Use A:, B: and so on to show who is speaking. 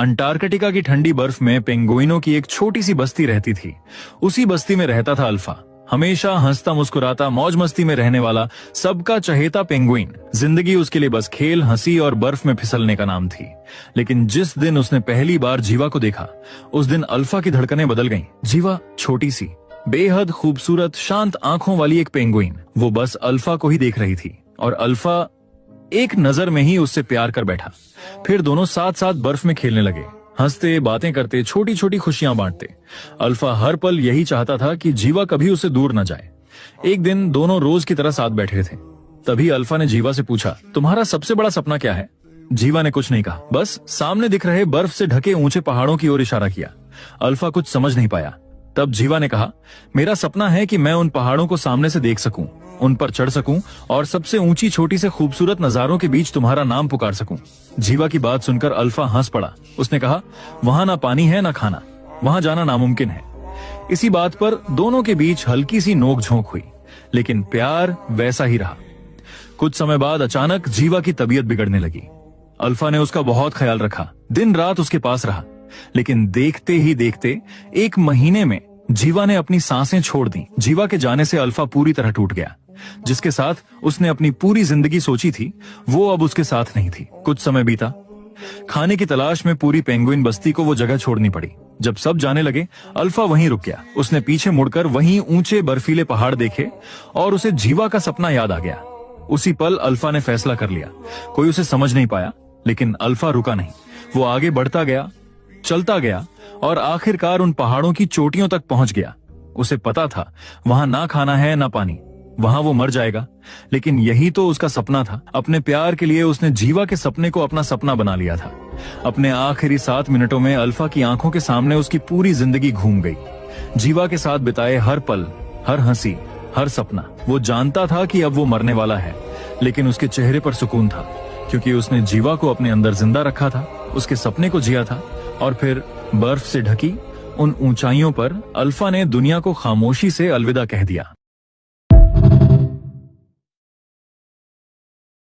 A: Antarctica की ठंडी बर्फ में पेंगुइनों की एक छोटी सी बस्ती रहती थी। उसी बस्ती में रहता था अल्फा, हमेशा हंसता मुस्कुराता मौज मस्ती में रहने वाला सबका चहेता पेंगुइन। जिंदगी उसके लिए बस खेल, हंसी और बर्फ में फिसलने का नाम थी। लेकिन जिस दिन उसने पहली बार जीवा को देखा, उस दिन अल्फा की धड़कनें बदल गईं। जीवा छोटी सी, बेहद खूबसूरत, शांत आंखों वाली एक पेंगुइन, वो बस अल्फा को ही देख रही थी और अल्फा एक नजर में ही उससे प्यार कर बैठा। फिर दोनों साथ साथ बर्फ में खेलने लगे, हंसते, बातें करते, छोटी छोटी खुशियां बांटते। अल्फा हर पल यही चाहता था कि जीवा कभी उसे दूर न जाए। एक दिन दोनों रोज की तरह साथ बैठे थे। तभी अल्फा ने जीवा से पूछा, तुम्हारा सबसे बड़ा सपना क्या है? जीवा ने कुछ नहीं कहा, बस सामने दिख रहे बर्फ से ढके ऊंचे पहाड़ों की ओर इशारा किया। अल्फा कुछ समझ नहीं पाया। तब जीवा ने कहा, मेरा सपना है कि मैं उन पहाड़ों को सामने से देख सकूं, उन पर चढ़ सकूं और सबसे ऊंची छोटी से खूबसूरत नजारों के बीच तुम्हारा नाम पुकार सकूं। जीवा की बात सुनकर अल्फा हंस पड़ा। उसने कहा, वहां ना पानी है ना खाना, वहां जाना नामुमकिन है। इसी बात पर दोनों के बीच हल्की सी नोक-झोंक हुई, लेकिन प्यार वैसा ही रहा। कुछ समय बाद अचानक जीवा की तबीयत बिगड़ने लगी। अल्फा ने उसका बहुत ख्याल रखा, दिन रात उसके पास रहा। लेकिन देखते ही देखते 1 महीने में जीवा ने अपनी सांसें छोड़ दी। जीवा के जाने से अल्फा पूरी तरह टूट गया। जिसके साथ उसने अपनी पूरी जिंदगी सोची थी, वो अब उसके साथ नहीं थी। कुछ समय बीता। खाने की तलाश में पूरी पेंगुइन बस्ती को वो जगह छोड़नी पड़ी। जब सब जाने लगे, अल्फा वहीं रुक गया। उसने पीछे मुड़कर वहीं ऊंचे बर्फीले पहाड़ देखे और उसे जीवा का सपना याद आ गया। उसी पल अल्फा ने फैसला कर लिया। कोई उसे समझ नहीं पाया, लेकिन अल्फा रुका नहीं। वो आगे बढ़ता गया, चलता गया और आखिरकार उन पहाड़ों की चोटियों तक पहुंच गया। उसे पता था वहां ना खाना है ना पानी, वहां वो मर जाएगा। लेकिन यही तो उसका सपना था। अपने प्यार के लिए उसने जीवा के सपने को अपना सपना बना लिया था। अपने आखिरी 7 मिनटों में अल्फा की आंखों के सामने उसकी पूरी जिंदगी घूम गई। जीवा के साथ बिताए हर पल, हर हंसी, हर सपना। वो जानता था कि अब वो मरने वाला है, लेकिन उसके चेहरे पर सुकून था, क्योंकि उसने जीवा को अपने अंदर जिंदा रखा था, उसके सपने को जिया था। और फिर बर्फ से ढकी उन ऊंचाइयों पर अल्फा ने दुनिया को खामोशी से अलविदा कह दिया।